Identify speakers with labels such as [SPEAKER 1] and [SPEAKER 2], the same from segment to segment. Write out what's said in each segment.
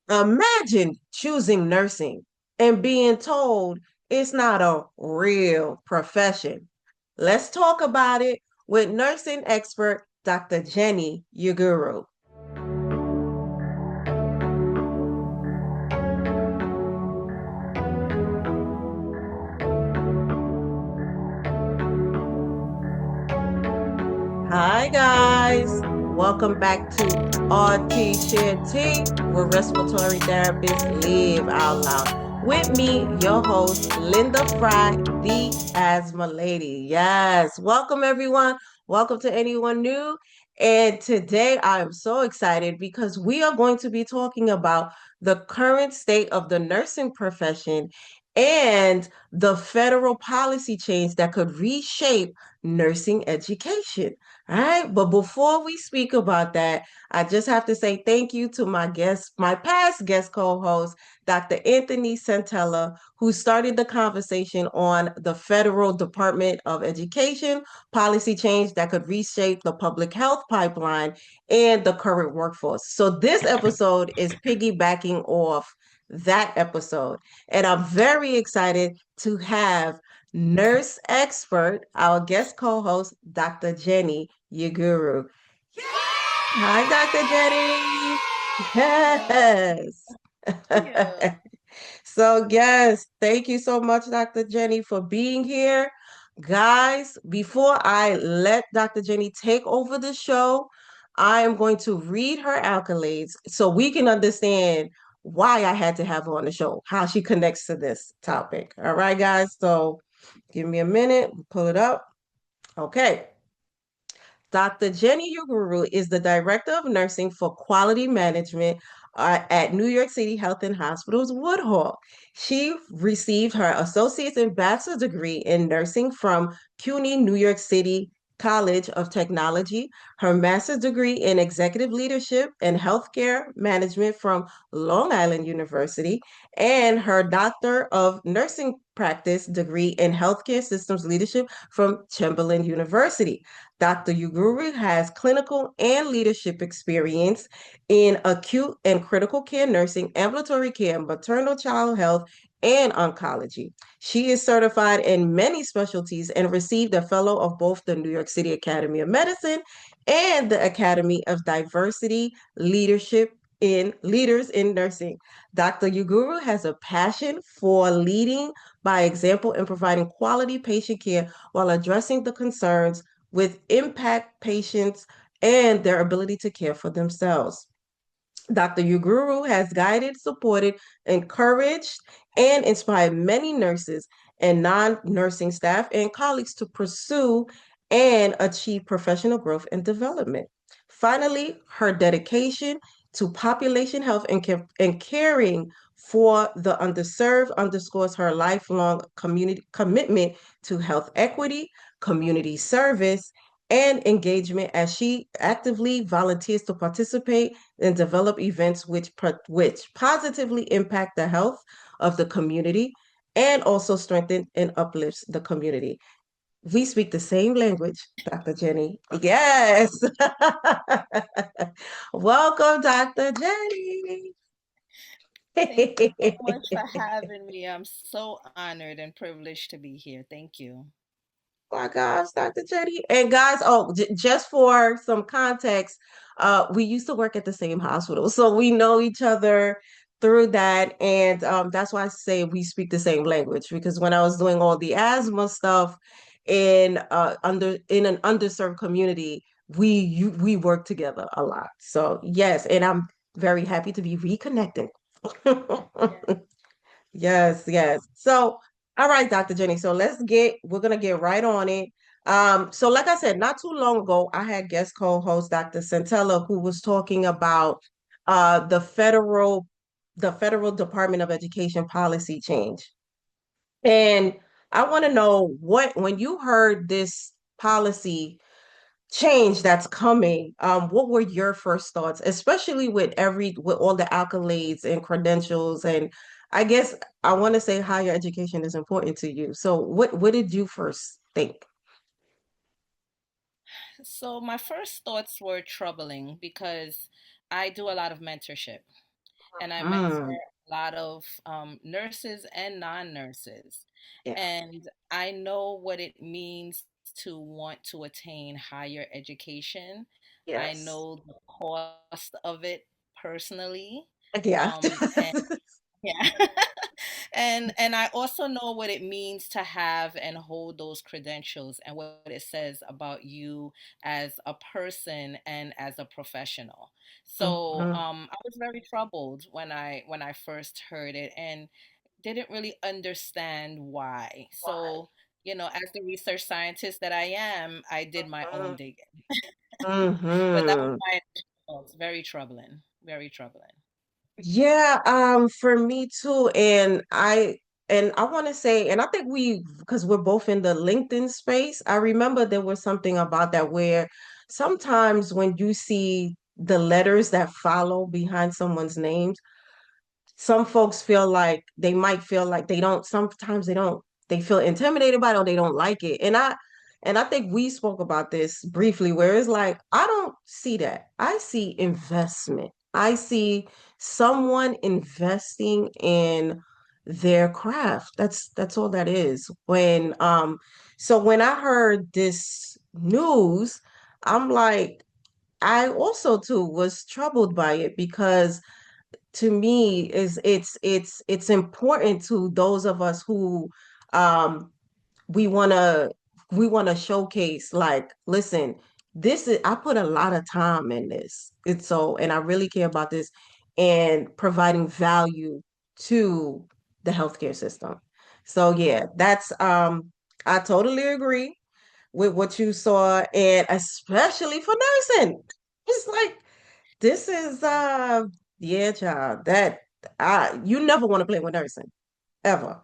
[SPEAKER 1] Imagine choosing nursing and being told it's not a real profession. Let's talk about it with nursing expert Dr. Jenny Uguru. Hi, guys. Welcome back to Rts Share Tea, where respiratory therapists live out loud. With me, your host, Linda Fry, the Asthma Lady. Yes, welcome everyone. Welcome to anyone new. And today I am so excited because we are going to be talking about the current state of the nursing profession and the federal policy change that could reshape nursing education. All right. But before we speak about that, I just have to say thank you to my guest, my past guest co-host, Dr. Anthony Santella, who started the conversation on the Federal Department of Education policy change that could reshape the public health pipeline and the current workforce. So this episode is piggybacking off that episode. And I'm very excited to have nurse expert, our guest co-host, Dr. Jenny Uguru. Hi, Dr. Jenny.
[SPEAKER 2] Thank you.
[SPEAKER 1] Yes. So, yes, thank you so much, Dr. Jenny, for being here. Guys, before I let Dr. Jenny take over the show, I am going to read her accolades so we can understand why I had to have her on the show, how she connects to this topic. All right, guys. So, give me a minute, pull it up. Okay. Dr. Jenny Uguru is the Director of Nursing for Quality Management at New York City Health and Hospitals Woodhull. She received her associate's and bachelor's degree in nursing from CUNY New York City College of Technology, her master's degree in executive leadership and healthcare management from Long Island University, and her doctor of nursing practice degree in healthcare systems leadership from Chamberlain University. Dr. Uguru has clinical and leadership experience in acute and critical care nursing, ambulatory care, maternal child health, and oncology. She is certified in many specialties and received a fellow of both the New York City Academy of Medicine and the Academy of Diversity Leadership in Leaders in Nursing. Dr. Uguru has a passion for leading by example and providing quality patient care while addressing the concerns with impact patients and their ability to care for themselves. Dr. Uguru has guided, supported, encouraged, and inspired many nurses and non nursing staff and colleagues to pursue and achieve professional growth and development. Finally, her dedication to population health and caring for the underserved underscores her lifelong community commitment to health equity, community service, and engagement as she actively volunteers to participate and develop events which positively impact the health of the community and also strengthen and uplifts the community. We speak the same language, Dr. Jenny. Yes. Welcome, Dr. Jenny.
[SPEAKER 2] Thank you so much for having me. I'm so honored and privileged to be here. Thank you.
[SPEAKER 1] My gosh, Dr. Jenny. And guys, oh, just for some context, we used to work at the same hospital, so we know each other through that, and that's why I say we speak the same language because when I was doing all the asthma stuff in an underserved community, we work together a lot. So yes, and I'm very happy to be reconnecting.
[SPEAKER 2] Yeah.
[SPEAKER 1] Yes, yes. So, all right, Dr. Jenny. So we're gonna get right on it. So like I said, not too long ago, I had guest co-host Dr. Santella who was talking about the Federal Department of Education policy change. And I want to know when you heard this policy change that's coming, what were your first thoughts, especially with all the accolades and credentials, and I guess I want to say higher education is important to you. So what did you first think?
[SPEAKER 2] So my first thoughts were troubling because I do a lot of mentorship. and I mentor
[SPEAKER 1] Mm,
[SPEAKER 2] a lot of nurses and non-nurses.
[SPEAKER 1] yeah.
[SPEAKER 2] And I know what it means to want to attain higher education. I
[SPEAKER 1] Yes.
[SPEAKER 2] know the cost of it personally.
[SPEAKER 1] Yeah.
[SPEAKER 2] And yeah. And I also know what it means to have and hold those credentials and what it says about you as a person and as a professional. So
[SPEAKER 1] Mhm.
[SPEAKER 2] I was very troubled when I first heard it and didn't really understand why.
[SPEAKER 1] Why?
[SPEAKER 2] So, as the research scientist that I am, I did my own
[SPEAKER 1] Mhm.
[SPEAKER 2] digging. But that was
[SPEAKER 1] Mhm.
[SPEAKER 2] my initial thoughts. Very troubling. Very troubling.
[SPEAKER 1] Yeah, for me too. And I want to say, and I think because we're both in the LinkedIn space, I remember there was something about that where sometimes when you see the letters that follow behind someone's names, some folks feel like they might feel like sometimes they feel intimidated by it or they don't like it. And I think we spoke about this briefly where it's like I don't see that. I see investment. I see someone investing in their craft. That's all that is. When I heard this news, I'm like I also too was troubled by it because to me is it's important to those of us who um we want to we want to showcase like listen, this is I put a lot of time in this, it's so and I really care about this and providing value to the healthcare system. So yeah, that's I totally agree with what you saw, and especially for nursing. It's like this is yeah, child. That I you never want to play with nursing ever.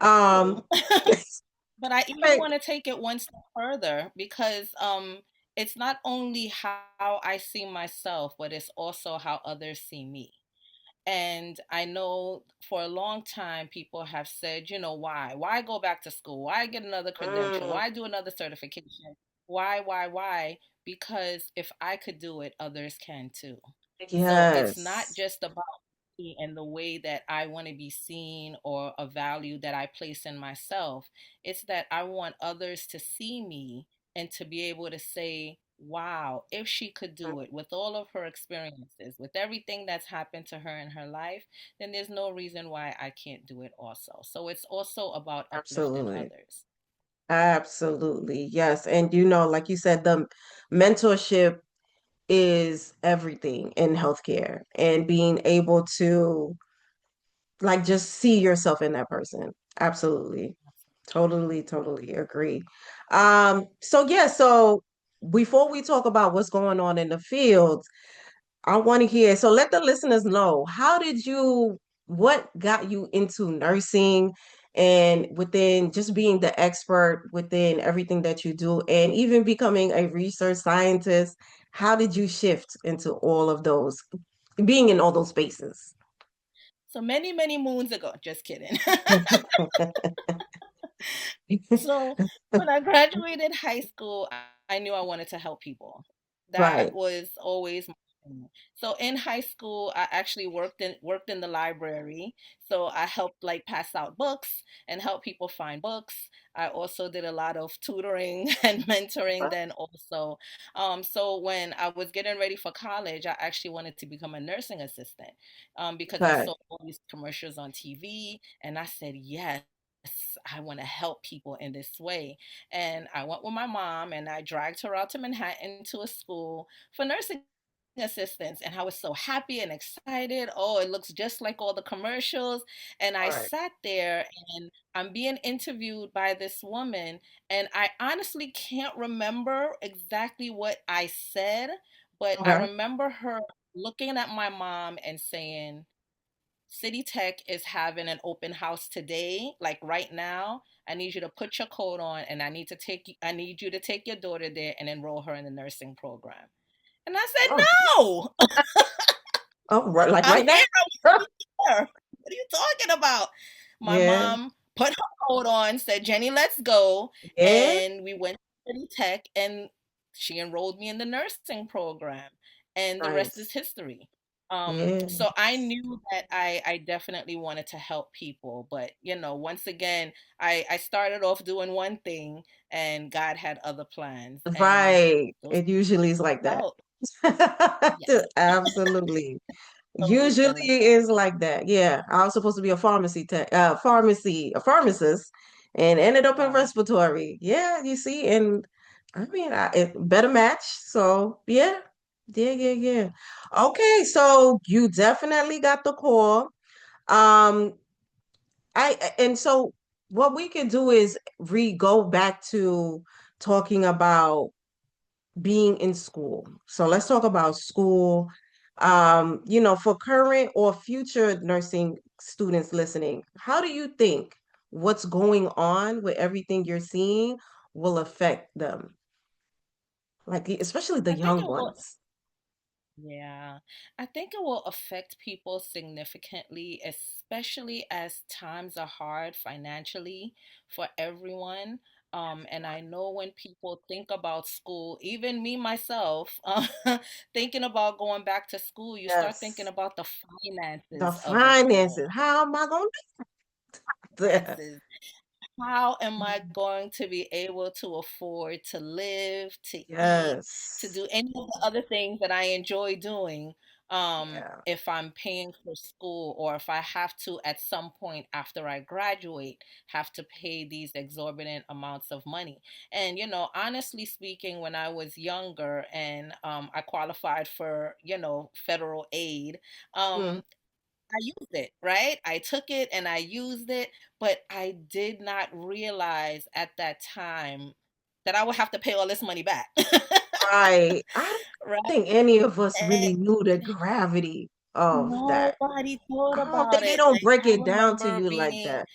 [SPEAKER 1] Um
[SPEAKER 2] True. But I even
[SPEAKER 1] right.
[SPEAKER 2] want to take it one step further because it's not only how I see myself, but it's also how others see me. And I know for a long time people have said, why? Why go back to school? Why get another credential?
[SPEAKER 1] Mm,
[SPEAKER 2] Why do another certification? Why? Because if I could do it, others can too. So it's not
[SPEAKER 1] yes.
[SPEAKER 2] just about me and the way that I want to be seen or a value that I place in myself. It's that I want others to see me and to be able to say, wow, if she could do it with all of her experiences, with everything that's happened to her in her life, then there's no reason why I can't do it also. So it's also about uplifting
[SPEAKER 1] Absolutely.
[SPEAKER 2] others.
[SPEAKER 1] Absolutely. Yes. And like you said, the mentorship is everything in healthcare and being able to like just see yourself in that person. Absolutely. Totally, totally agree. So yeah, so before we talk about what's going on in the field, I want to hear, so let the listeners know, what got you into nursing and within just being the expert within everything that you do and even becoming a research scientist, how did you shift into all of those, being in all those spaces?
[SPEAKER 2] So many, many moons ago, just kidding. So when I graduated high school, I knew I wanted to help people. That
[SPEAKER 1] Right,
[SPEAKER 2] was always my thing. So in high school, I actually worked in the library. So I helped like pass out books and help people find books. I also did a lot of tutoring and mentoring then also. So when I was getting ready for college, I actually wanted to become a nursing assistant because I
[SPEAKER 1] okay,
[SPEAKER 2] saw all these commercials on TV and I said, yes, I want to help people in this way. And I went with my mom and I dragged her out to Manhattan to a school for nursing assistants. And I was so happy and excited. Oh, it looks just like all the commercials. And I
[SPEAKER 1] right,
[SPEAKER 2] sat there and I'm being interviewed by this woman. And I honestly can't remember exactly what I said, but I
[SPEAKER 1] okay,
[SPEAKER 2] remember her looking at my mom and saying, City Tech is having an open house today, like right now. I need you to put your coat on and I need you to take your daughter there and enroll her in the nursing program. And I said,
[SPEAKER 1] oh,
[SPEAKER 2] "No.
[SPEAKER 1] oh, right, like
[SPEAKER 2] I'm
[SPEAKER 1] right
[SPEAKER 2] here.
[SPEAKER 1] now.
[SPEAKER 2] What are you talking about?" My
[SPEAKER 1] Yeah,
[SPEAKER 2] mom put her coat on, said, "Jenny, let's go."
[SPEAKER 1] yeah,
[SPEAKER 2] And we went to City Tech and she enrolled me in the nursing program. And the rest is
[SPEAKER 1] nice.
[SPEAKER 2] history.
[SPEAKER 1] Yeah.
[SPEAKER 2] So I knew that I definitely wanted to help people, but once again, I started off doing one thing, and God had other plans, and
[SPEAKER 1] Right.
[SPEAKER 2] those
[SPEAKER 1] It usually is like that.
[SPEAKER 2] out. Yes,
[SPEAKER 1] Absolutely.
[SPEAKER 2] totally
[SPEAKER 1] Usually
[SPEAKER 2] been like that.
[SPEAKER 1] is like that. Yeah. I was supposed to be a a pharmacist and ended up in
[SPEAKER 2] Wow.
[SPEAKER 1] respiratory. Yeah, you see, and I mean, better match. So, yeah. Yeah, yeah, yeah. Okay, so you definitely got the call. Um, and so what we can do is go back to talking about being in school. So let's talk about school. For current or future nursing students listening, how do you think what's going on with everything you're seeing will affect them? Like especially the
[SPEAKER 2] I think
[SPEAKER 1] young
[SPEAKER 2] it will.
[SPEAKER 1] ones.
[SPEAKER 2] Yeah, I think it will affect people significantly, especially as times are hard financially for everyone. And I know when people think about school, even me myself, thinking about going back to school, you start thinking
[SPEAKER 1] Yes.
[SPEAKER 2] about the
[SPEAKER 1] The
[SPEAKER 2] finances of it
[SPEAKER 1] finances.
[SPEAKER 2] all.
[SPEAKER 1] How am I gonna do that?
[SPEAKER 2] Finances. How am I going to be able to afford to live, to eat, to
[SPEAKER 1] Yes.
[SPEAKER 2] do any of the other things that I enjoy doing,
[SPEAKER 1] Yeah.
[SPEAKER 2] if I'm paying for school, or if I have to at some point after I graduate have to pay these exorbitant amounts of money? And honestly speaking, when I was younger and I qualified for federal aid,
[SPEAKER 1] Mm.
[SPEAKER 2] I used it, right? I took it and I used it, but I did not realize at that time that I would have to pay all this money back.
[SPEAKER 1] Right. I don't
[SPEAKER 2] Right?
[SPEAKER 1] think any of us
[SPEAKER 2] And
[SPEAKER 1] really knew the gravity of that.
[SPEAKER 2] nobody thought
[SPEAKER 1] I don't think
[SPEAKER 2] about
[SPEAKER 1] they
[SPEAKER 2] it.
[SPEAKER 1] don't
[SPEAKER 2] Like,
[SPEAKER 1] break
[SPEAKER 2] I
[SPEAKER 1] it down to
[SPEAKER 2] remember
[SPEAKER 1] you like
[SPEAKER 2] being
[SPEAKER 1] that.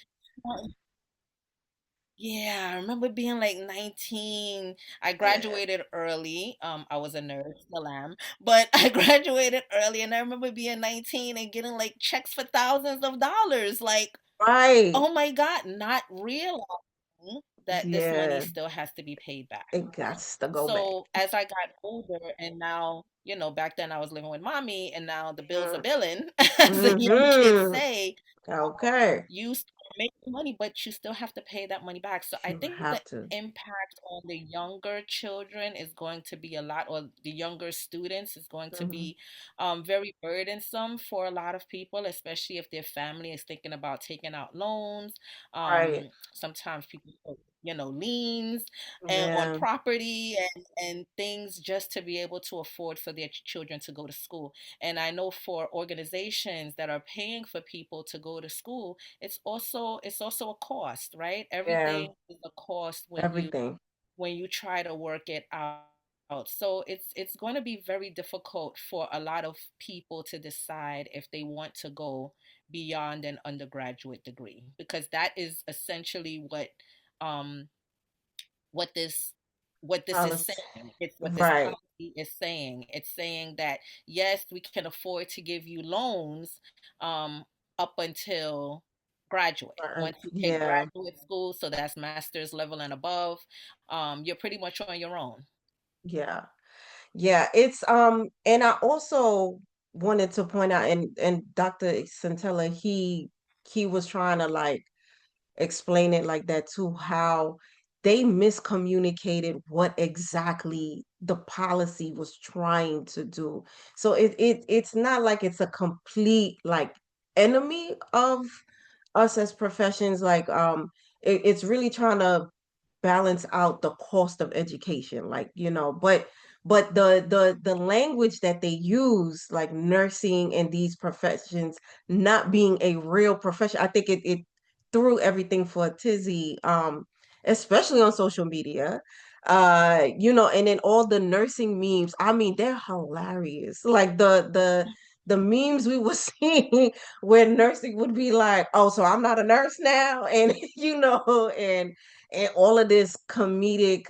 [SPEAKER 2] Yeah, I remember being like 19. I
[SPEAKER 1] Yeah.
[SPEAKER 2] graduated early. I was a nerd, still am, but I graduated early, and I remember being 19 and getting like checks for thousands of dollars. Like,
[SPEAKER 1] Right.
[SPEAKER 2] oh my God, not realizing that this money
[SPEAKER 1] Yeah.
[SPEAKER 2] still has to be paid back.
[SPEAKER 1] It got to go back.
[SPEAKER 2] So as I got older, and now, back then I was living with mommy, and now the bills are
[SPEAKER 1] Mm.
[SPEAKER 2] billing, as the young kids
[SPEAKER 1] Mm-hmm.
[SPEAKER 2] say,
[SPEAKER 1] Okay.
[SPEAKER 2] you still make money, but you still have to pay that money back. So I
[SPEAKER 1] You
[SPEAKER 2] think the
[SPEAKER 1] have to.
[SPEAKER 2] impact on the younger children is going to be a lot, or the younger students is going to
[SPEAKER 1] Hmm.
[SPEAKER 2] be very burdensome for a lot of people, especially if their family is thinking about taking out loans.
[SPEAKER 1] Right.
[SPEAKER 2] Sometimes people put, liens and on
[SPEAKER 1] Yeah.
[SPEAKER 2] property and things just to be able to afford for their children to go to school. And I know for organizations that are paying for people to go to school, it's also a cost, right?
[SPEAKER 1] Yeah.
[SPEAKER 2] Everything is a cost
[SPEAKER 1] Everything.
[SPEAKER 2] when you try to work it out. So it's going to be very difficult for a lot of people to decide if they want to go beyond an undergraduate degree, because that is essentially um what this what this is
[SPEAKER 1] Policy.
[SPEAKER 2] saying. It's what this
[SPEAKER 1] Right.
[SPEAKER 2] policy is saying. It's saying that yes, we can afford to give you loans up until graduate. Once you take
[SPEAKER 1] Yeah.
[SPEAKER 2] graduate school, so that's master's level and above, you're pretty much on your own.
[SPEAKER 1] Yeah. Yeah. It's and I also wanted to point out and Dr. Santella, he was trying to like explain it like that too, how they miscommunicated what exactly the policy was trying to do. So it's not like it's a complete like enemy of us as professions. Like it's really trying to balance out the cost of education, like but the language that they use, like nursing and these professions not being a real profession, I think it threw everything for a tizzy, especially on social media. And then all the nursing memes, I mean, they're hilarious. Like the memes we were seeing where nursing would be like, oh, so I'm not a nurse now, and and all of this comedic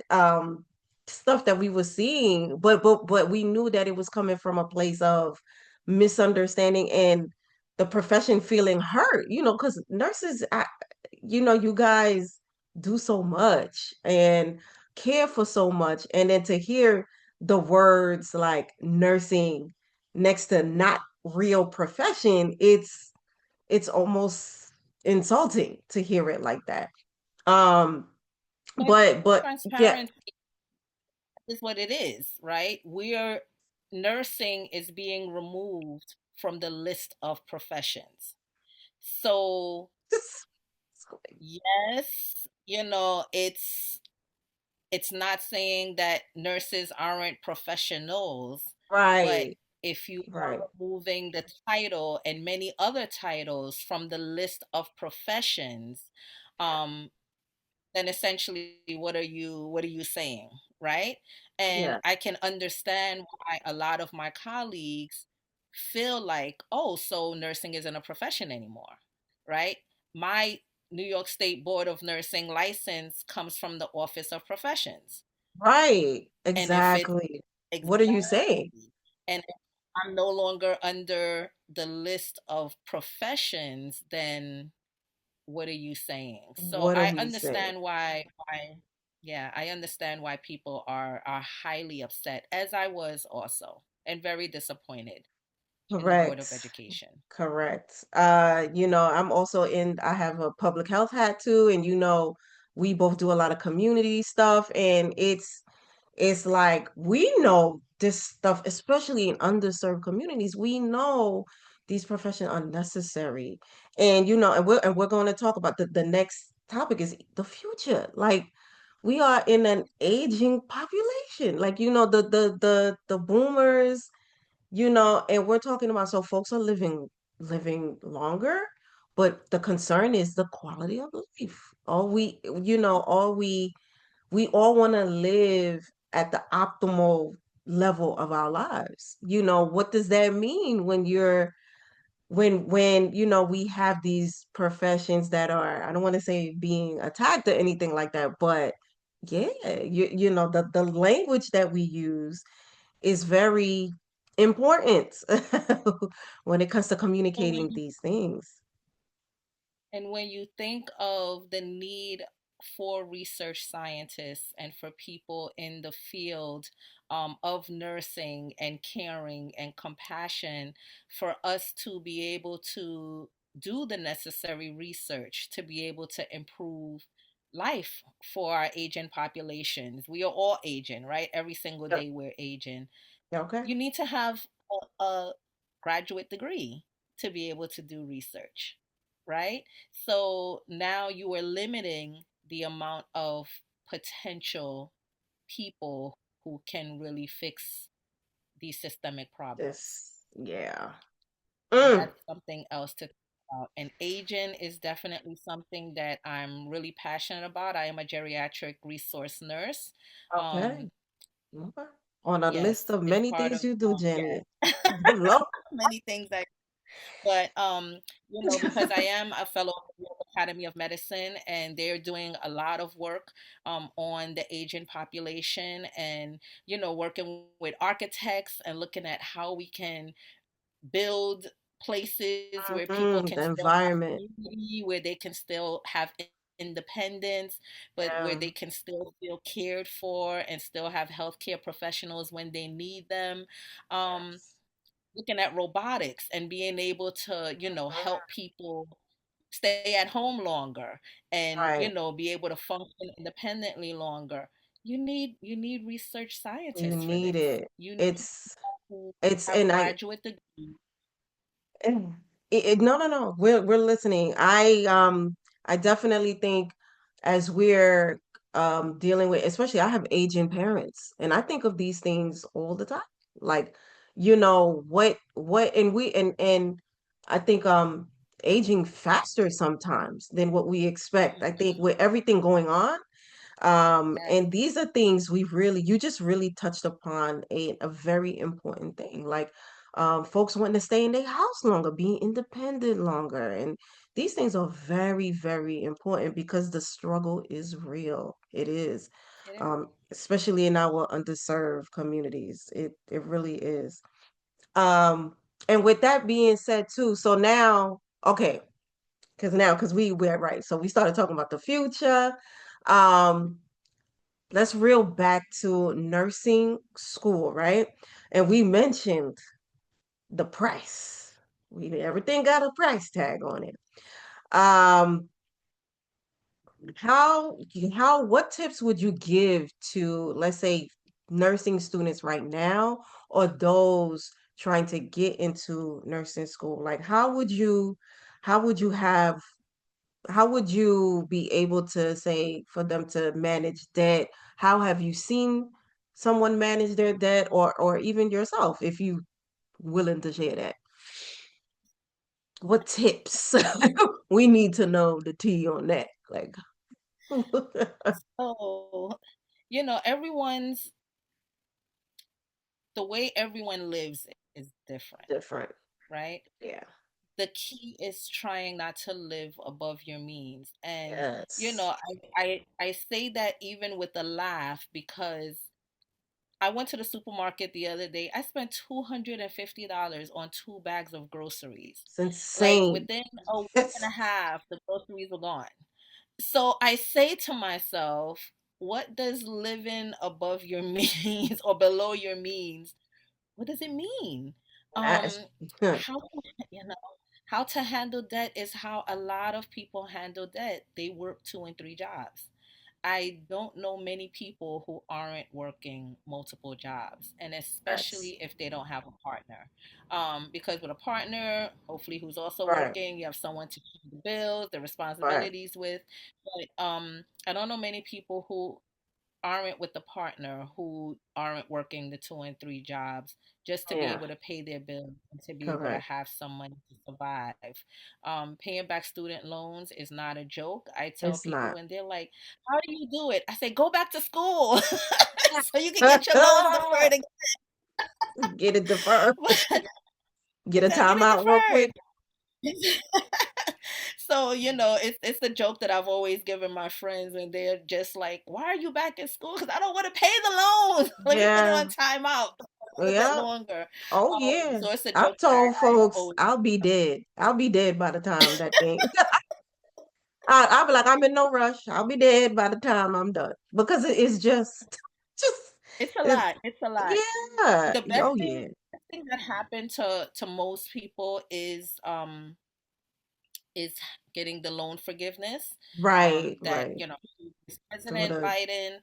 [SPEAKER 1] stuff that we were seeing, but we knew that it was coming from a place of misunderstanding and the profession feeling hurt, because nurses, you guys do so much and care for so much, and then to hear the words like nursing next to not real profession, it's almost insulting to hear it like that. Um,
[SPEAKER 2] And
[SPEAKER 1] but yeah,
[SPEAKER 2] transparency is what it is, right? We're nursing is being removed from the list of professions. So, yes, it's not saying that nurses aren't professionals, but
[SPEAKER 1] right,
[SPEAKER 2] if you
[SPEAKER 1] right,
[SPEAKER 2] are removing the title and many other titles from the list of professions, um, then essentially what are you saying, right? And
[SPEAKER 1] yeah,
[SPEAKER 2] I can understand why a lot of my colleagues feel like, oh, so nursing isn't a profession anymore, right? My New York State Board of Nursing license comes from the Office of Professions.
[SPEAKER 1] right,
[SPEAKER 2] And if it's
[SPEAKER 1] exactly. What are you saying?
[SPEAKER 2] exactly, and if I'm no longer under the list of professions, then what are you saying? So
[SPEAKER 1] What are
[SPEAKER 2] I
[SPEAKER 1] we saying?
[SPEAKER 2] understand why yeah, I understand why people are highly upset, as I was also, and very disappointed in the Board
[SPEAKER 1] Correct.
[SPEAKER 2] of Education.
[SPEAKER 1] Correct. I'm also I have a public health hat too, and we both do a lot of community stuff, and it's like we know this stuff, especially in underserved communities. We know these professions are necessary. And and we're going to talk about the next topic is the future. Like we are in an aging population. Like, the boomers, and we're talking about, so folks are living longer, but the concern is the quality of life. We all want to live at the optimal level of our lives. What does that mean when we have these professions that are, I don't want to say being attacked or anything like that, but yeah, the language that we use is very important when it comes to
[SPEAKER 2] And when
[SPEAKER 1] communicating
[SPEAKER 2] you
[SPEAKER 1] these things.
[SPEAKER 2] And when you think of the need for research scientists and for people in the field of nursing and caring and compassion, for us to be able to do the necessary research to be able to improve life for our aging populations. We are all aging, right? Every single
[SPEAKER 1] Yep.
[SPEAKER 2] day we're aging.
[SPEAKER 1] Okay.
[SPEAKER 2] You need to have a graduate degree to be able to do research, right? So now you are limiting the amount of potential people who can really fix these systemic problems.
[SPEAKER 1] Yeah.
[SPEAKER 2] And
[SPEAKER 1] Mm.
[SPEAKER 2] that's something else to think about. And aging is definitely something that I'm really passionate about. I am a geriatric resource nurse.
[SPEAKER 1] Okay.
[SPEAKER 2] Um,
[SPEAKER 1] Okay. On a
[SPEAKER 2] yes,
[SPEAKER 1] list of
[SPEAKER 2] it's
[SPEAKER 1] many
[SPEAKER 2] part
[SPEAKER 1] things
[SPEAKER 2] of
[SPEAKER 1] you do,
[SPEAKER 2] yeah,
[SPEAKER 1] Jenny. Good Lord.
[SPEAKER 2] many things I but because I am a fellow of the Royal Academy of Medicine, and they're doing a lot of work on the aging population, and working with architects and looking at how we can build places where people
[SPEAKER 1] Mhm,
[SPEAKER 2] can
[SPEAKER 1] the
[SPEAKER 2] still have
[SPEAKER 1] environment.
[SPEAKER 2] community, where they can still have independence, but where
[SPEAKER 1] Yeah.
[SPEAKER 2] they can still feel cared for and still have healthcare professionals when they need them. Um,
[SPEAKER 1] Yes.
[SPEAKER 2] Looking at robotics and being able to,
[SPEAKER 1] Mhm.
[SPEAKER 2] help people stay at home longer and,
[SPEAKER 1] Right.
[SPEAKER 2] be able to function independently longer. You need research
[SPEAKER 1] You
[SPEAKER 2] scientists for
[SPEAKER 1] need
[SPEAKER 2] this.
[SPEAKER 1] it.
[SPEAKER 2] You need
[SPEAKER 1] It's
[SPEAKER 2] people who
[SPEAKER 1] it's
[SPEAKER 2] have
[SPEAKER 1] and
[SPEAKER 2] graduate degrees.
[SPEAKER 1] and no, no, no. We're listening. I definitely think, as we're dealing with, especially, I have aging parents, and I think of these things all the time. Like, what and I think aging faster sometimes than what we expect. I think
[SPEAKER 2] Mhm.
[SPEAKER 1] with everything going on,
[SPEAKER 2] Yes,
[SPEAKER 1] and these are things you just really touched upon a very important thing. Like, folks wanting to stay in their house longer, being independent longer. And these things are very, very important because the struggle is real. It is.
[SPEAKER 2] it is.
[SPEAKER 1] Especially in our underserved communities. It really is. Um, and with that being said too, so now, okay, because we're right. So we started talking about the future. Um, let's reel back to nursing school, right? And we mentioned the price. We everything got a price tag on it. Um, how what tips would you give to, let's say, nursing students right now, or those trying to get into nursing school? Like how would you have how would you be able to say for them to manage debt? How have you seen someone manage their debt, or even yourself, if you willing to share that? What tips? We need to know the tea on that. Like
[SPEAKER 2] So, everyone's the way everyone lives is different,
[SPEAKER 1] different.
[SPEAKER 2] right?
[SPEAKER 1] Yeah.
[SPEAKER 2] The key is trying not to live above your means. And,
[SPEAKER 1] Yes.
[SPEAKER 2] I say that even with a laugh because I went to the supermarket the other day. I spent $250 on 2 bags of groceries.
[SPEAKER 1] It's
[SPEAKER 2] Like
[SPEAKER 1] insane.
[SPEAKER 2] within a week and a
[SPEAKER 1] It's
[SPEAKER 2] half, the groceries were gone. So I say to myself, what does living above your means or below your means, what does it mean?
[SPEAKER 1] that
[SPEAKER 2] Um,
[SPEAKER 1] is
[SPEAKER 2] how you know how to handle debt is how a lot of people handle debt. They work 2 and 3 jobs. I don't know many people who aren't working multiple jobs, and
[SPEAKER 1] that's
[SPEAKER 2] especially if they don't have a partner. Because with a partner, hopefully who's also
[SPEAKER 1] right.
[SPEAKER 2] working, you have someone to pay the bills, the
[SPEAKER 1] Right.
[SPEAKER 2] responsibilities with. But I don't know many people who aren't with the partner, who aren't working the 2 and 3 jobs just to be
[SPEAKER 1] Yeah.
[SPEAKER 2] able to pay their bills and to be able to
[SPEAKER 1] Correct.
[SPEAKER 2] have some money to survive. Paying back student loans is not a joke. I tell
[SPEAKER 1] It's
[SPEAKER 2] people
[SPEAKER 1] not.
[SPEAKER 2] when they're like, "How do you do it?" I say, "Go back to school so you can get your loans deferred again."
[SPEAKER 1] Get it deferred. Get a
[SPEAKER 2] Get it
[SPEAKER 1] timeout real quick.
[SPEAKER 2] deferred. So, it's a joke that I've always given my friends, and they're just like, "Why are you back in school?" Because I don't want to pay the loan. Let me put it
[SPEAKER 1] Yeah.
[SPEAKER 2] on timeout a little bit
[SPEAKER 1] Yeah.
[SPEAKER 2] longer.
[SPEAKER 1] Oh yeah.
[SPEAKER 2] So it's a
[SPEAKER 1] I've
[SPEAKER 2] joke that
[SPEAKER 1] told
[SPEAKER 2] I
[SPEAKER 1] folks
[SPEAKER 2] always
[SPEAKER 1] I'll be dead. I'll be dead by the time that thing. I'll be like, I'm in no rush. I'll be dead by the time I'm done. Because it's just
[SPEAKER 2] it's a
[SPEAKER 1] it,
[SPEAKER 2] lot. It's a lot.
[SPEAKER 1] yeah.
[SPEAKER 2] The best
[SPEAKER 1] Oh
[SPEAKER 2] thing
[SPEAKER 1] yeah.
[SPEAKER 2] best thing that happened to most people is getting the loan forgiveness.
[SPEAKER 1] Right,
[SPEAKER 2] That
[SPEAKER 1] right. So
[SPEAKER 2] President
[SPEAKER 1] the
[SPEAKER 2] Biden,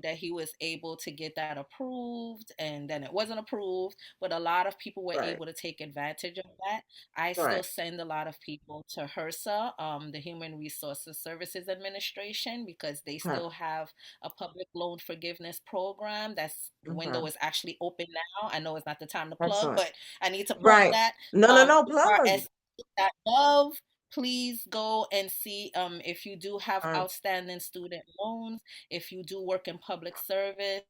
[SPEAKER 2] that he was able to get that approved, and then it wasn't approved, but a lot of people were
[SPEAKER 1] right,
[SPEAKER 2] able to take advantage of that. I still
[SPEAKER 1] right,
[SPEAKER 2] send a lot of people to HRSA, the Human Resources Services Administration, because they
[SPEAKER 1] okay,
[SPEAKER 2] still have a public loan forgiveness program. That's the window
[SPEAKER 1] okay.
[SPEAKER 2] is actually open now. I know it's not the time to plug,
[SPEAKER 1] Excellent.
[SPEAKER 2] but I need to plug
[SPEAKER 1] Right.
[SPEAKER 2] that.
[SPEAKER 1] No, no, no, plug.
[SPEAKER 2] HRSA.gov. Please go and see, if you do have
[SPEAKER 1] Right,
[SPEAKER 2] outstanding student loans, if you do work in public service,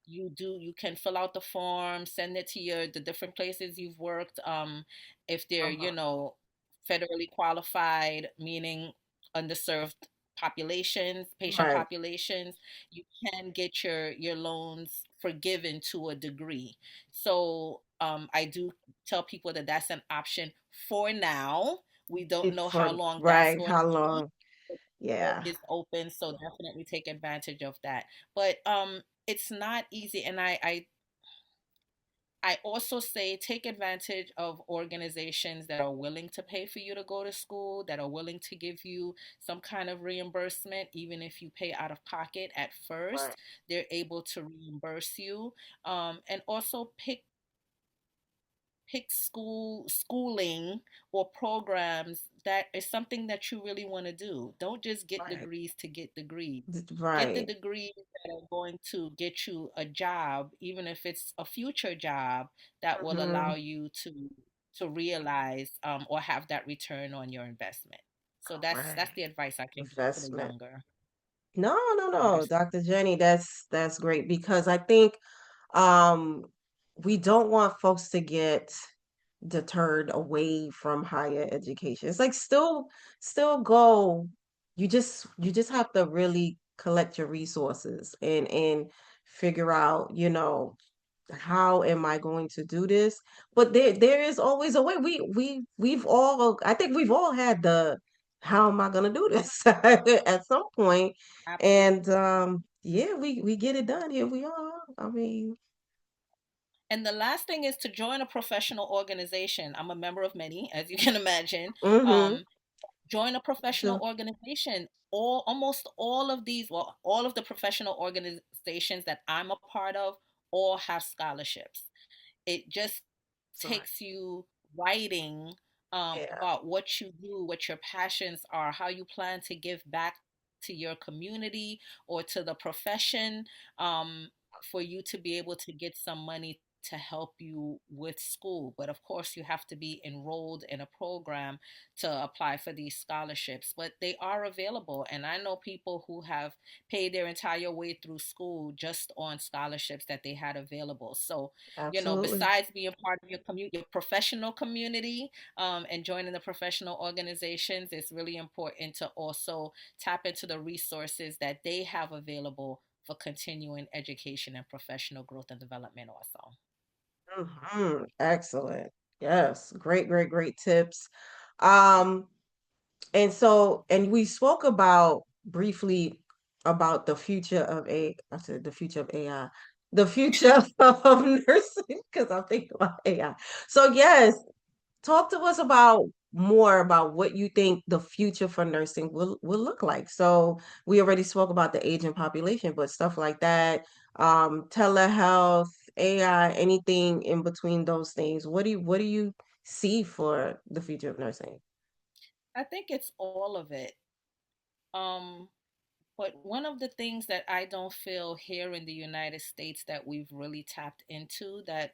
[SPEAKER 2] you can fill out the form, send it to the different places you've worked. If they're,
[SPEAKER 1] uh-huh.
[SPEAKER 2] federally qualified, meaning underserved populations, patient
[SPEAKER 1] Right,
[SPEAKER 2] populations, you can get your loans forgiven to a degree. So I do tell people that that's an option for now. We don't
[SPEAKER 1] if
[SPEAKER 2] know how
[SPEAKER 1] for
[SPEAKER 2] long that's
[SPEAKER 1] right,
[SPEAKER 2] going to
[SPEAKER 1] how
[SPEAKER 2] be.
[SPEAKER 1] long?
[SPEAKER 2] The door
[SPEAKER 1] Yeah.
[SPEAKER 2] is open, so definitely take advantage of that. But it's not easy, and I also say take advantage of organizations that are willing to pay for you to go to school, that are willing to give you some kind of reimbursement, even if you pay out of pocket at
[SPEAKER 1] Right,
[SPEAKER 2] first. They're able to reimburse you, and also pick schooling or programs that is something that you really want to do. Don't just get
[SPEAKER 1] right,
[SPEAKER 2] degrees to get degrees. Get the
[SPEAKER 1] right.
[SPEAKER 2] degrees that are going to get you a job, even if it's a future job that will
[SPEAKER 1] Mm-hmm.
[SPEAKER 2] allow you to realize, or have that return on your investment. So that's
[SPEAKER 1] Correct.
[SPEAKER 2] the advice I can give to the
[SPEAKER 1] Investment. No, no,
[SPEAKER 2] younger
[SPEAKER 1] no,
[SPEAKER 2] students.
[SPEAKER 1] Dr. Jenny, that's great because I think um we don't want folks to get deterred away from higher education. It's like still go. You just have to really collect your resources and figure out, how am I going to do this? But there is always a way. We've all I think we've all had the how am I gonna do this at some point.
[SPEAKER 2] Absolutely.
[SPEAKER 1] And yeah, we get it done. Here we are. I mean,
[SPEAKER 2] And the last thing is to join a professional organization. I'm a member of many, as you can imagine.
[SPEAKER 1] Mm-hmm.
[SPEAKER 2] Um, Join a professional
[SPEAKER 1] So,
[SPEAKER 2] organization. Almost all of these, well, all of the professional organizations that I'm a part of all have scholarships. It just
[SPEAKER 1] right.
[SPEAKER 2] takes you writing
[SPEAKER 1] Yeah,
[SPEAKER 2] about what you do, what your passions are, how you plan to give back to your community or to the profession, um, for you to be able to get some money to help you with school. But of course, you have to be enrolled in a program to apply for these scholarships. But they are available. And I know people who have paid their entire way through school just on scholarships that they had available. So,
[SPEAKER 1] absolutely.
[SPEAKER 2] besides being part of your community, your professional community, and joining the professional organizations, it's really important to also tap into the resources that they have available for continuing education and professional growth and development also.
[SPEAKER 1] Excellent. Yes, great, great, great tips. Um, and so, and we spoke about briefly about the future of I said the future of AI, the future of nursing, because I'm thinking about AI. So yes, talk to us about more about what you think the future for nursing will look like. So we already spoke about the aging population, but stuff like that, telehealth, AI, anything in between those things. What do you see for the future of nursing?
[SPEAKER 2] I think it's all of it. Um, but one of the things that I don't feel here in the United States that we've really tapped into that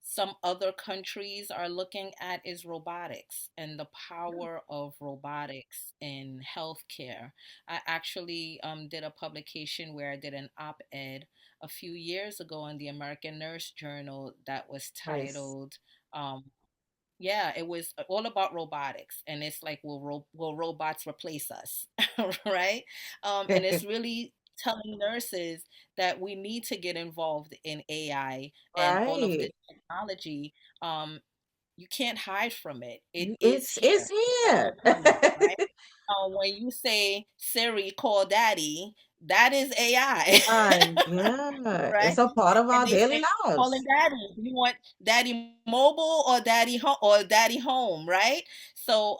[SPEAKER 2] some other countries are looking at is robotics and the power of robotics in healthcare. I actually did a publication where I did an op ed a few years ago in the American Nurse Journal that was
[SPEAKER 1] Nice.
[SPEAKER 2] titled, um, yeah, it was all about robotics, and it's like, will robots replace us, right? And it's really telling nurses that we need to get involved in AI and all of
[SPEAKER 1] Right.
[SPEAKER 2] this technology. Um, you can't hide from it. It is
[SPEAKER 1] It's
[SPEAKER 2] here. It's on
[SPEAKER 1] here.
[SPEAKER 2] the coming, right? When you say Siri, call Daddy, that is AI.
[SPEAKER 1] Yeah, it's
[SPEAKER 2] Right?
[SPEAKER 1] a part of
[SPEAKER 2] And
[SPEAKER 1] our
[SPEAKER 2] they
[SPEAKER 1] daily
[SPEAKER 2] say calling
[SPEAKER 1] lives.
[SPEAKER 2] daddy. You want daddy mobile or daddy home, right? So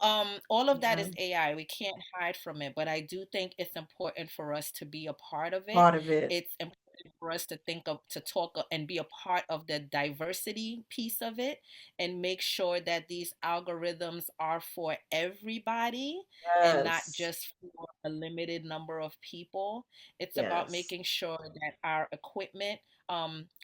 [SPEAKER 2] all of that
[SPEAKER 1] Yeah,
[SPEAKER 2] is AI. We can't hide from it, but I do think it's important for us to be a part of it.
[SPEAKER 1] part of it.
[SPEAKER 2] It's important for us to think of to talk and be a part of the diversity piece of it and make sure that these algorithms are for everybody and not
[SPEAKER 1] Yes.
[SPEAKER 2] just for a limited number of people. It's about
[SPEAKER 1] Yes.
[SPEAKER 2] making sure that our equipment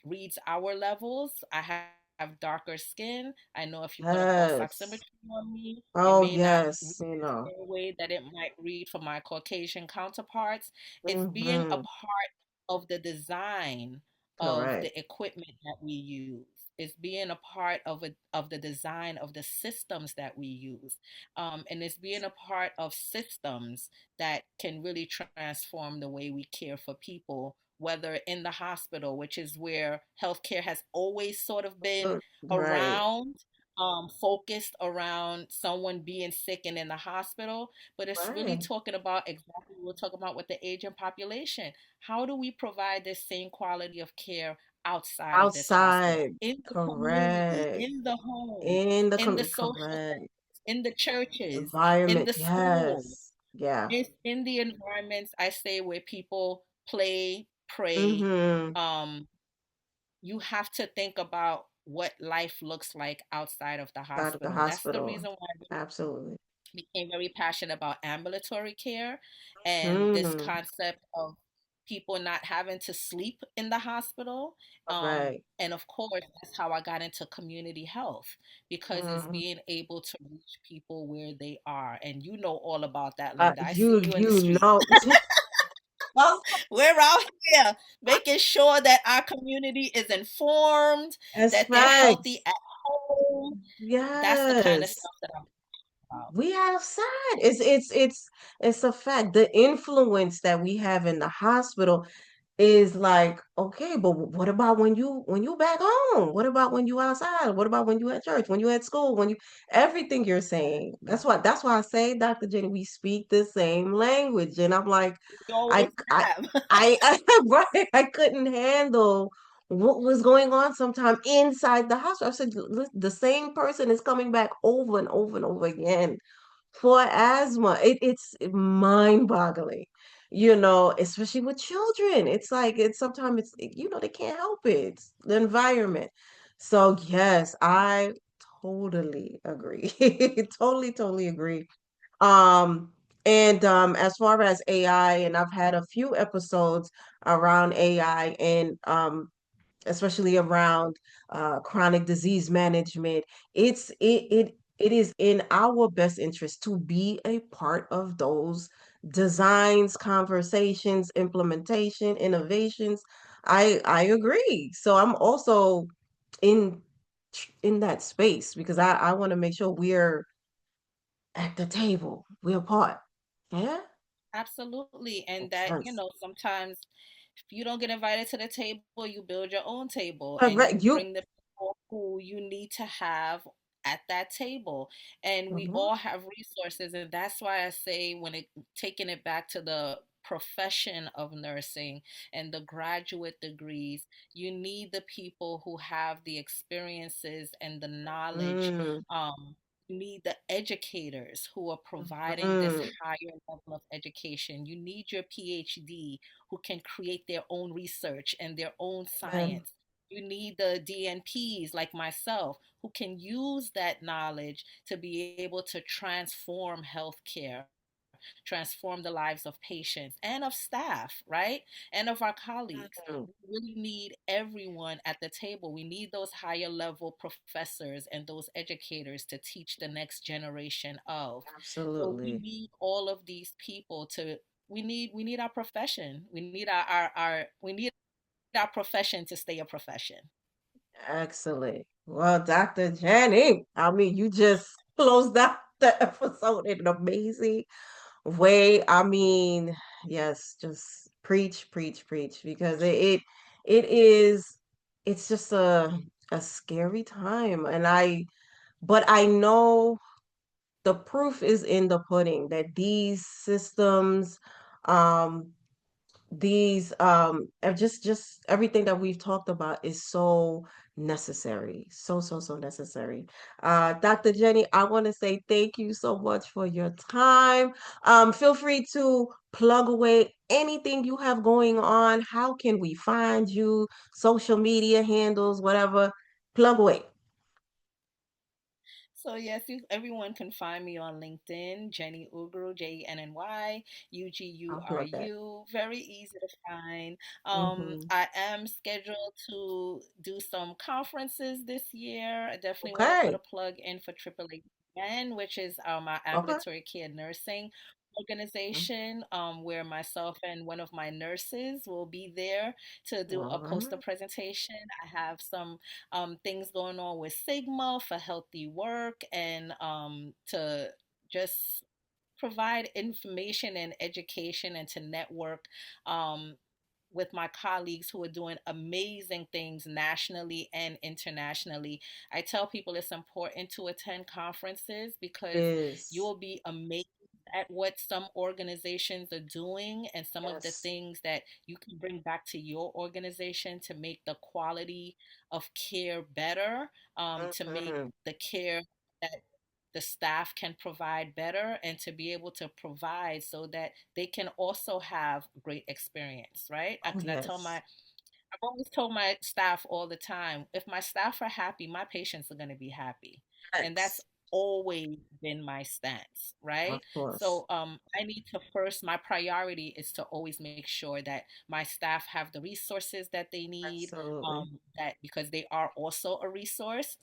[SPEAKER 2] reads our levels. I have darker skin. I know if you put a pulse
[SPEAKER 1] Yes.
[SPEAKER 2] oximetry on me, it
[SPEAKER 1] Oh,
[SPEAKER 2] may not
[SPEAKER 1] yes,
[SPEAKER 2] read the same way that it might read for my Caucasian counterparts. It's being a
[SPEAKER 1] hmm
[SPEAKER 2] part of the design of
[SPEAKER 1] correct.
[SPEAKER 2] the equipment that we use. It's being a part of the design of the systems that we use, and it's being a part of systems that can really transform the way we care for people, whether in the hospital, which is where healthcare has always sort of been
[SPEAKER 1] Right.
[SPEAKER 2] around, focused around someone being sick and in the hospital. But it's really
[SPEAKER 1] Right.
[SPEAKER 2] talking about exactly what we're talking about with the aging population. How do we provide this same quality of care outside of this hospital,
[SPEAKER 1] Outside.
[SPEAKER 2] in the community,
[SPEAKER 1] Correct.
[SPEAKER 2] in the home,
[SPEAKER 1] In the
[SPEAKER 2] in the social
[SPEAKER 1] correct
[SPEAKER 2] settings, in the churches, in
[SPEAKER 1] environment.
[SPEAKER 2] the schools?
[SPEAKER 1] Yes. Yeah.
[SPEAKER 2] It's in the environments I say where people play, pray.
[SPEAKER 1] Mm-hmm.
[SPEAKER 2] Um, you have to think about what life looks like outside of the
[SPEAKER 1] Out of the
[SPEAKER 2] hospital. That's the
[SPEAKER 1] hospital.
[SPEAKER 2] reason why I
[SPEAKER 1] Absolutely.
[SPEAKER 2] became very passionate about ambulatory care and this
[SPEAKER 1] Mm-hmm.
[SPEAKER 2] concept of people not having to sleep in the hospital.
[SPEAKER 1] Right.
[SPEAKER 2] And of course, that's how I got into community health because it's
[SPEAKER 1] Mm-hmm.
[SPEAKER 2] being able to reach people where they are. And you know all about that, Linda. I see
[SPEAKER 1] You
[SPEAKER 2] you in the
[SPEAKER 1] you
[SPEAKER 2] street.
[SPEAKER 1] know.
[SPEAKER 2] We're out here making sure that our community is informed,
[SPEAKER 1] As
[SPEAKER 2] that they're healthy
[SPEAKER 1] facts.
[SPEAKER 2] at home. That's the kind of
[SPEAKER 1] Yes.
[SPEAKER 2] stuff that I'm about.
[SPEAKER 1] We outside. It's a fact. The influence that we have in the hospital is like, okay, but what about when you back home? What about when you outside? What about when you at church? When you at school? When you everything you're saying. That's why I say, Dr. Jenny, we speak the same language. And I'm like,
[SPEAKER 2] We always
[SPEAKER 1] I I
[SPEAKER 2] have.
[SPEAKER 1] right, I couldn't handle what was going on sometime inside the hospital. I said, The same person is coming back over and over and over again for asthma. It's mind-boggling, especially with children. It's like it's sometimes they can't help it. It's the environment. So yes, I totally agree. Totally, totally agree. Um, and as far as AI, and I've had a few episodes around AI and especially around chronic disease management. It is in our best interest to be a part of those designs, conversations, implementation, innovations. I agree. So I'm also in in that space because I want to make sure we're at the table. We're part. Yeah,
[SPEAKER 2] Absolutely. And
[SPEAKER 1] makes
[SPEAKER 2] that,
[SPEAKER 1] sense.
[SPEAKER 2] sometimes if you don't get invited to the table, you build your own table and you
[SPEAKER 1] Correct. You.
[SPEAKER 2] bring the people who you need to have at that table. And we
[SPEAKER 1] Mhm.
[SPEAKER 2] all have resources. And that's why I say, taking it back to the profession of nursing and the graduate degrees, you need the people who have the experiences and the knowledge.
[SPEAKER 1] Mm,
[SPEAKER 2] You need the educators who are providing this
[SPEAKER 1] mm,
[SPEAKER 2] higher level of education. You need your PhD who can create their own research and their own
[SPEAKER 1] man.
[SPEAKER 2] science. You need the DNPs like myself who can use that knowledge to be able to transform healthcare, transform the lives of patients and of staff, right? And of our colleagues.
[SPEAKER 1] Mm,
[SPEAKER 2] We really need everyone at the table. We need those higher level professors and those educators to teach the next generation of. So we
[SPEAKER 1] absolutely.
[SPEAKER 2] need all of these people to we need our profession. We need our profession to stay a profession.
[SPEAKER 1] Excellent. Well, Dr. Jenny, I mean, you just closed out the episode in an amazing way. I mean, yes, just preach, preach, preach, because it is it's just a scary time. But I know the proof is in the pudding that these systems, um, just everything that we've talked about is so necessary, so necessary. Dr. Jenny, I want to say thank you so much for your time. Feel free to plug away anything you have going on. How can we find you? Social media handles, whatever. Plug away.
[SPEAKER 2] So yes, everyone can find me on LinkedIn, Jenny Uguru, Jenny
[SPEAKER 1] I love that.
[SPEAKER 2] Uguru. Very easy to find.
[SPEAKER 1] Hmm.
[SPEAKER 2] I am scheduled to do some conferences this year. I definitely want to put a
[SPEAKER 1] Okay.
[SPEAKER 2] plug in for AAA again, which is my
[SPEAKER 1] Okay.
[SPEAKER 2] ambulatory care nursing organization, where myself and one of my nurses will be there to do
[SPEAKER 1] All
[SPEAKER 2] a poster
[SPEAKER 1] right.
[SPEAKER 2] presentation. I have some things going on with Stigma for healthy work and to just provide information and education and to network um, with my colleagues who are doing amazing things nationally and internationally. I tell people it's important to attend conferences because you
[SPEAKER 1] Is
[SPEAKER 2] will be amazed at what some organizations are doing and some of the
[SPEAKER 1] yes.
[SPEAKER 2] things that you can bring back to your organization to make the quality of care better, to make
[SPEAKER 1] Hmm.
[SPEAKER 2] the care that the staff can provide better and to be able to provide so that they can also have great experience, right?
[SPEAKER 1] Oh,
[SPEAKER 2] Because
[SPEAKER 1] yes.
[SPEAKER 2] I've always told my staff all the time, if my staff are happy, my patients are going to be happy. And that's
[SPEAKER 1] Thanks.
[SPEAKER 2] always been my stance, right?
[SPEAKER 1] Of course.
[SPEAKER 2] So I need to first, my priority is to always make sure that my staff have the resources that they need,
[SPEAKER 1] Absolutely.
[SPEAKER 2] that because they are also a resource.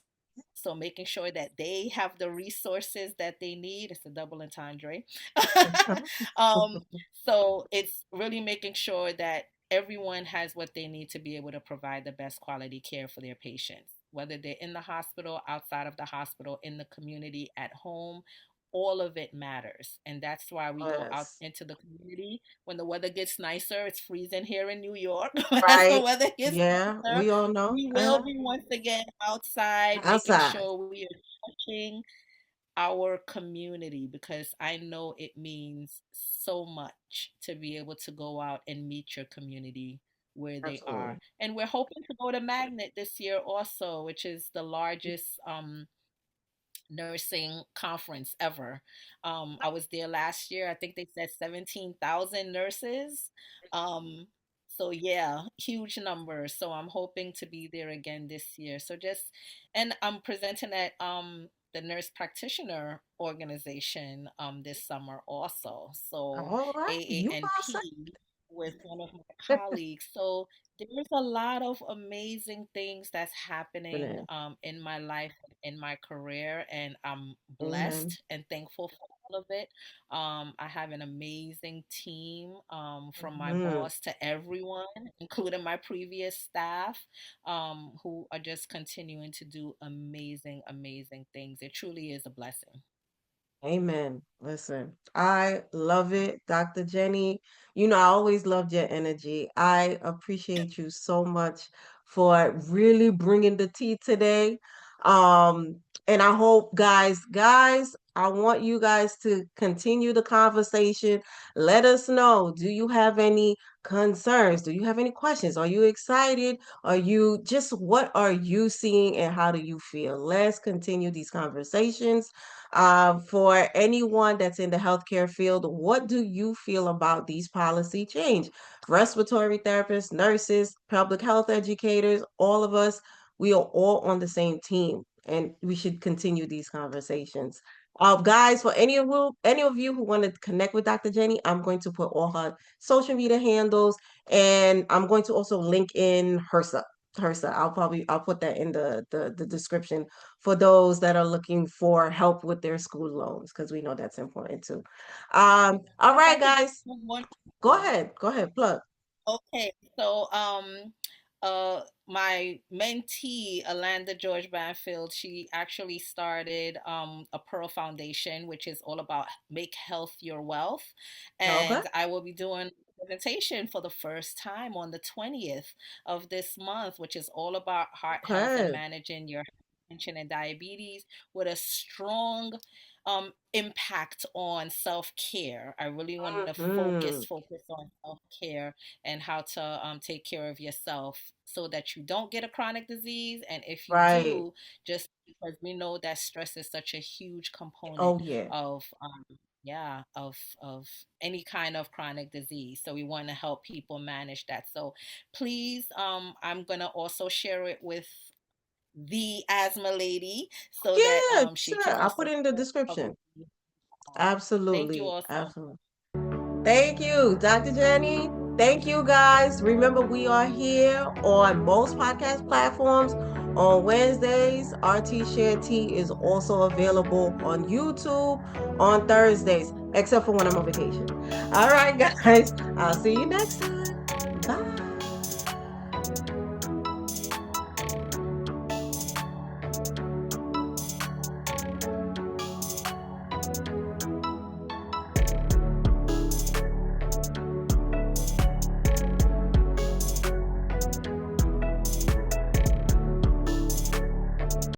[SPEAKER 2] So making sure that they have the resources that they need, it's a double entendre. um, so it's really making sure that everyone has what they need to be able to provide the best quality care for their patients, whether they're in the hospital, outside of the hospital, in the community, at home. All of it matters. And that's why we go out
[SPEAKER 1] Yes.
[SPEAKER 2] into the community when the weather gets nicer. It's freezing here in New York. But as the
[SPEAKER 1] Right.
[SPEAKER 2] weather gets
[SPEAKER 1] Yeah,
[SPEAKER 2] nicer,
[SPEAKER 1] we all know.
[SPEAKER 2] we will
[SPEAKER 1] Uh-huh.
[SPEAKER 2] be once again outside, making
[SPEAKER 1] Outside.
[SPEAKER 2] sure we are touching our community because I know it means so much to be able to go out and meet your community where they are.
[SPEAKER 1] Absolutely.
[SPEAKER 2] And we're hoping to go to Magnet this year also, which is the largest nursing conference ever. I was there last year. I think they said 17,000 nurses. Um, so yeah, huge numbers. So I'm hoping to be there again this year. And I'm presenting at the nurse practitioner organization this summer also. So
[SPEAKER 1] All right. You all set.
[SPEAKER 2] AANP with one of my colleagues. So there's a lot of amazing things that's happening in my life, in my career, and I'm
[SPEAKER 1] Amen.
[SPEAKER 2] blessed and thankful for all of it. I have an amazing team, from my
[SPEAKER 1] Mhm.
[SPEAKER 2] boss to everyone, including my previous staff, who are just continuing to do amazing, amazing things. It truly is a blessing.
[SPEAKER 1] Amen. Listen, I love it, Dr. Jenny. You know, I always loved your energy. I appreciate you so much for really bringing the tea today. Um, and I hope, guys, I want you guys to continue the conversation. Let us know. Do you have any concerns? Do you have any questions? Are you excited? Are you just what are you seeing and how do you feel? Let's continue these conversations. For anyone that's in the healthcare field, what do you feel about these policy change? Respiratory therapists, nurses, public health educators, all of us, we are all on the same team, and we should continue these conversations. Guys, for any of you who want to connect with Dr. Jenny, I'm going to put all her social media handles, and I'm going to also link in HRSA. HRSA. I'll put that in the description for those that are looking for help with their school loans because we know that's important too. All
[SPEAKER 2] If I
[SPEAKER 1] right,
[SPEAKER 2] could just
[SPEAKER 1] guys,
[SPEAKER 2] have one
[SPEAKER 1] go ahead, plug.
[SPEAKER 2] Okay, so my mentee Alanda George Banfield, she actually started a Pearl Foundation, which is all about make health your wealth,
[SPEAKER 1] Okay,
[SPEAKER 2] and I will be doing a presentation for the first time on the 20th of this month, which is all about heart health and
[SPEAKER 1] okay.
[SPEAKER 2] managing your hypertension and diabetes with a strong impact on self-care. I really want to
[SPEAKER 1] Hmm.
[SPEAKER 2] focus on self-care and how to take care of yourself so that you don't get a chronic disease. And if you
[SPEAKER 1] Right.
[SPEAKER 2] do, just because we know that stress is such a huge component
[SPEAKER 1] Oh yeah.
[SPEAKER 2] of yeah, of any kind of chronic disease. So we want to help people manage that. So please, I'm gonna also share it with the Asthma Lady so that
[SPEAKER 1] Yeah,
[SPEAKER 2] she
[SPEAKER 1] sure.
[SPEAKER 2] can
[SPEAKER 1] I'll put
[SPEAKER 2] also
[SPEAKER 1] it in the
[SPEAKER 2] cover.
[SPEAKER 1] description.
[SPEAKER 2] Thank you
[SPEAKER 1] Absolutely.
[SPEAKER 2] also.
[SPEAKER 1] Absolutely. Thank you, Dr. Jenny. Thank you, guys. Remember, we are here on most podcast platforms on Wednesdays. RT Share Tea is also available on YouTube on Thursdays, except for when I'm on vacation. All right, guys. I'll see you next time. Bye.